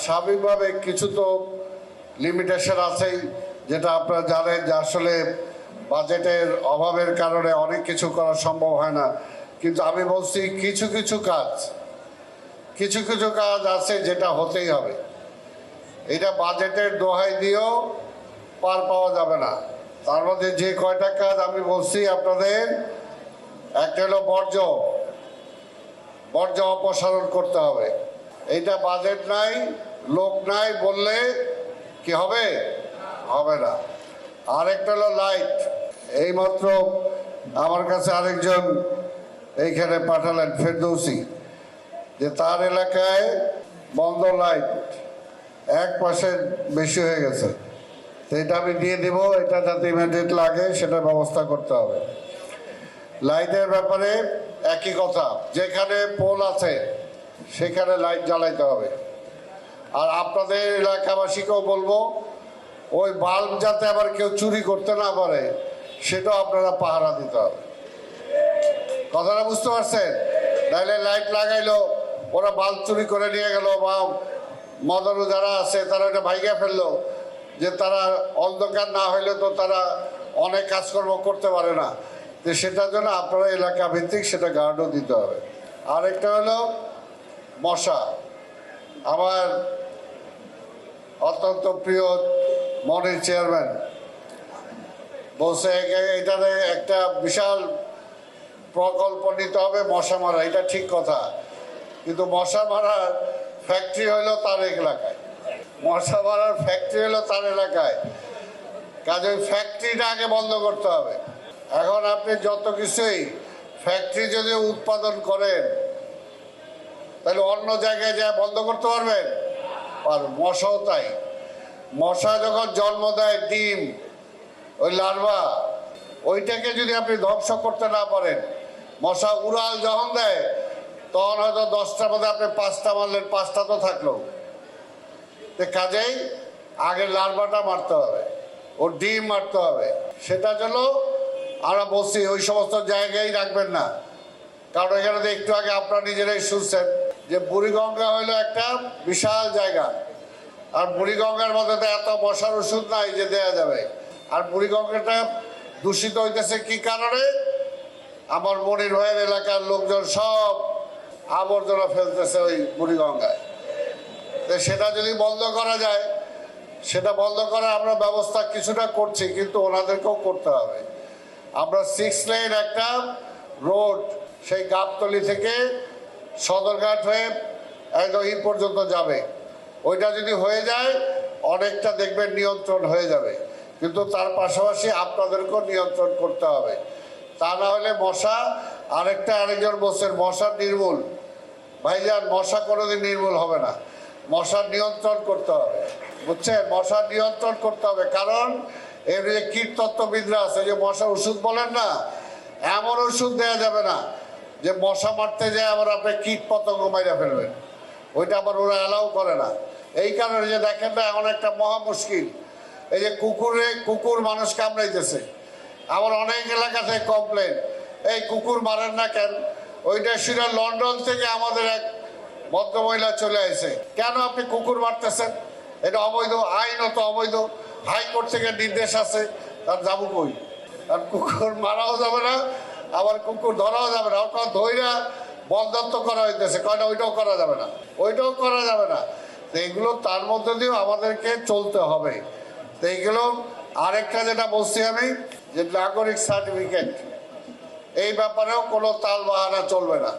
স্বাভাবিকভাবে কিছু তো লিমিটেশন আছেই, যেটা আপনারা জানেন যে আসলে বাজেটের অভাবের কারণে অনেক কিছু করা সম্ভব হয় না। কিন্তু আমি বলছি কিছু কিছু কাজ আছে যেটা হতেই হবে। এটা বাজেটের দোহাই দিয়েও পার পাওয়া যাবে না। তার মধ্যে যে কয়টা কাজ আমি বলছি আপনাদের, একটা হলো বর্জ্য অপসারণ করতে হবে। এইটা বাজেট নাই, লোক নাই বললে কি হবে? হবে না। আরেকটা হলো লাইট। এইমাত্র আমার কাছে আরেকজন এইখানে পাঠালেন ফেরদৌসি, যে তার এলাকায় বন্ধ লাইট এক পাশে বেশি হয়ে গেছে। তো এটা আমি দিয়ে দিব, এটা যাতে ইমিডিয়েট লাগে সেটা ব্যবস্থা করতে হবে। লাইটের ব্যাপারে একই কথা, যেখানে পোল আছে সেখানে লাইট জ্বালাইতে হবে। আর আপনাদের এলাকাবাসীকেও বলবো, ওই বাল্ব যাতে আবার কেউ চুরি করতে না পারে সেটাও আপনারা পাহারা দিতে হবে। কথাটা বুঝতে পারছেন? নাহলে লাইট লাগাইলো, ওরা বাল্ব চুরি করে নিয়ে গেল, বা মদনু যারা আছে তারা ওটা ভাইগা ফেললো, যে তারা অন্ধকার না হইলে তো তারা অনেক কাজকর্ম করতে পারে না। যে সেটার জন্য আপনারা এলাকা ভিত্তিক সেটা গার্ডও দিতে হবে। আরেকটা হলো মশা। আমার অত্যন্ত প্রিয় মনির চেয়ারম্যান বলছে এটাতে একটা বিশাল প্রকল্প নিতে হবে মশা মারা। এটা ঠিক কথা, কিন্তু মশা মারার ফ্যাক্টরি হলো তার এলাকায়, মশা মারার ফ্যাক্টরি হলো তার এলাকায়। কাজে ওই ফ্যাক্টরিটা আগে বন্ধ করতে হবে। এখন আপনি যত কিছুই ফ্যাক্টরি যদি উৎপাদন করেন, তাহলে অন্য জায়গায় যা বন্ধ করতে পারবেন? পারবেন। মশাও তাই। মশা যখন জন্ম দেয় ডিম, ওই লার্ভা, ওইটাকে যদি আপনি ধ্বংস করতে না পারেন, মশা উড়াল যখন দেয় তখন হয়তো 10টার মধ্যে আপনি 5টা মারলেন, 5টা তো থাকলো। কাজেই আগে লার্ভাটা মারতে হবে, ওর ডিম মারতে হবে। সেটার জন্য আমরা বলছি ওই সমস্ত জায়গায় রাখবেন না। কারণ এখানে তো একটু আগে আপনারা নিজেরাই শুনছেন যে বুড়িগঙ্গা হইলো একটা বিশাল জায়গা, আর বুড়িগঙ্গার মধ্যে তো এত মশার ওষুধ নাই যে দেয়া যাবে। আর বুড়িগঙ্গাটা দূষিত হইতেছে কি কারণে? আমার মনির ভাইয়ের এলাকার লোকজন সব আবর্জনা ফেলতেছে ওই বুড়িগঙ্গায়। তো সেটা যদি বন্ধ করা যায়, সেটা বন্ধ করার আমরা ব্যবস্থা কিছুটা করছি, কিন্তু ওনাদেরকেও করতে হবে। আমরা 6 লেন একটা রোড সেই গাবতলি থেকে সদরঘাট হয়ে একদম এই পর্যন্ত যাবে, ওইটা যদি হয়ে যায় অনেকটা দেখবেন নিয়ন্ত্রণ হয়ে যাবে। কিন্তু তার পাশাপাশি আপনাদেরকেও নিয়ন্ত্রণ করতে হবে, তা না হলে মশা। আরেকজন বলছেন মশা নির্মূল। ভাইজান, মশা কোনোদিন নির্মূল হবে না, মশার নিয়ন্ত্রণ করতে হবে, বুঝছেন? মশার নিয়ন্ত্রণ করতে হবে। কারণ এর যে কীটতত্ত্ববিদরা আছে, যে মশার ওষুধ বলেন না, এমন ওষুধ দেওয়া যাবে না যে মশা মারতে যায় আবার আপনি কীট পতঙ্গ মাইরা ফেলবেন। ওইটা আবার ওরা অ্যালাউ করে না। এই কারণে যে দেখেন না, এমন একটা মহা মুশকিল, এই যে কুকুর মানুষ কামড়াইতেছে। আমার অনেক এলাকা থেকে কমপ্লেন, এই কুকুর মারেন না কেন? ওইটা সেটা লন্ডন থেকে আমাদের এক ভদ্রমহিলা চলে আসে, কেন আপনি কুকুর মারতেছেন? এটা অবৈধ, আইনত অবৈধ, হাইকোর্ট থেকে নির্দেশ আছে। তার যাবো কই? আর কুকুর মারাও যাবে না, আবার কুকুর ধরাও যাবে না। ওটা ধৈরা বরদাস্ত করা হইতেছে, কয়টা ওইটাও করা যাবে না, ওইটাও করা যাবে না। তো এইগুলো তার মধ্যে দিয়েও আমাদেরকে চলতে হবে। তো এইগুলো আরেকটা যেটা বলছি আমি, যে নাগরিক সার্টিফিকেট, এই ব্যাপারেও কোনো তাল বাহানা চলবে না।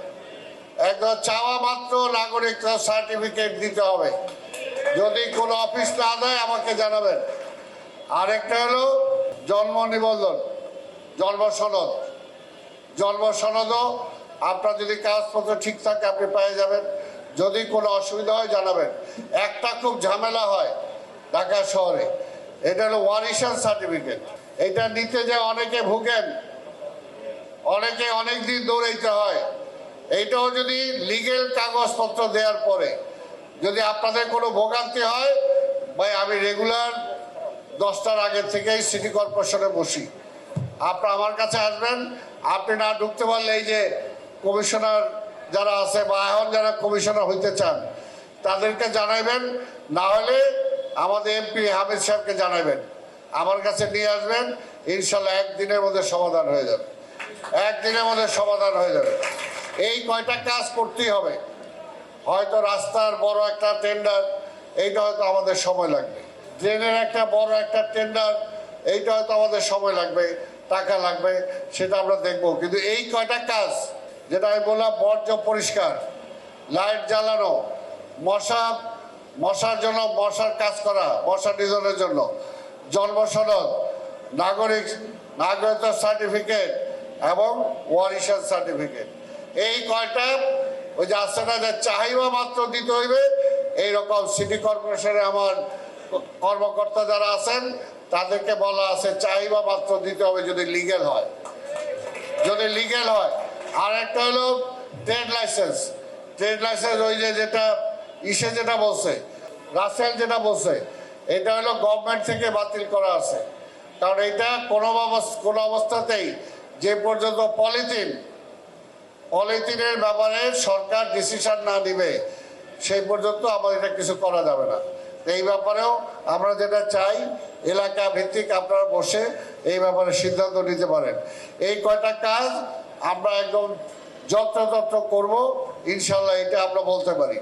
একদম চাওয়া মাত্র নাগরিক সার্টিফিকেট দিতে হবে। যদি কোনো অফিস না দেয় আমাকে জানাবেন। আরেকটা হলো জন্ম নিবন্ধন, জন্ম সনদও আপনার যদি কাগজপত্র ঠিক থাকে আপনি পেয়ে যাবেন। যদি কোনো অসুবিধা হয় জানাবেন। একটা খুব ঝামেলা হয় ঢাকা শহরে, এটা হলো ওয়ারিশন সার্টিফিকেট। এটা নিতে যে অনেকে ভুগেন, অনেকে অনেক দিন দৌড়াইতে হয়। এইটাও যদি লিগেল কাগজপত্র দেওয়ার পরে যদি আপনাদের কোনো ভোগান্তি হয়, ভাই আমি রেগুলার 10টার আগে থেকেই সিটি কর্পোরেশনে বসি, আপনারা আমার কাছে আসবেন। আপনি না ঢুকতে পারলে এই যে কমিশনার যারা আছে বা এখন যারা কমিশনার হইতে চান তাদেরকে জানাইবেন, না হলে আমাদের এমপি হামিদ সাহেবকে জানাইবেন, আমার কাছে নিয়ে আসবেন, ইনশাল্লাহ একদিনের মধ্যে সমাধান হয়ে যাবে, একদিনের মধ্যে সমাধান হয়ে যাবে। এই কয়টা কাজ করতেই হবে। হয়তো রাস্তার বড় একটা টেন্ডার, এইটা হয়তো আমাদের সময় লাগবে। ট্রেনের একটা বড় একটা টেন্ডার, এইটা হয়তো আমাদের সময় লাগবে, টাকা লাগবে, সেটা আমরা দেখব। কিন্তু এই কয়টা কাজ যেটা আমি বললাম, বর্জ্য পরিষ্কার, লাইট জ্বালানো, মশার জন্য মশার কাজ করা, মশা নিধনের জন্য জন্ম সনদ, নাগরিকত্ব সার্টিফিকেট এবং ওয়ারিশান সার্টিফিকেট, এই কয়টা ওই যে আসছে না যে চাহিদা মাত্র দিতে হইবে, এইরকম সিটি কর্পোরেশনে আমার কর্মকর্তা যারা আছেন তাদেরকে বলা আছে চাহিদা মাত্র দিতে হবে যদি লিগ্যাল হয়, যদি লিগ্যাল হয়। আর একটা হলো ট্রেড লাইসেন্স, ট্রেড লাইসেন্স ওই যে যেটা যেটা বলছে, রাসেল যেটা বলছে, এটা হলো গভর্নমেন্ট থেকে বাতিল করা আছে। কারণ এটা কোনো অবস্থাতেই যে পর্যন্ত পলিথিনের ব্যাপারে সরকার ডিসিশন না নিবে সেই পর্যন্ত আমাদের এটা কিছু করা যাবে না। এই ব্যাপারেও আমরা যেটা চাই, এলাকা ভিত্তিক আপনারা বসে এই ব্যাপারে সিদ্ধান্ত নিতে পারেন। এই কয়টা কাজ আমরা একদম যত্রতত্র করব, ইনশাল্লাহ এটা আমরা বলতে পারি।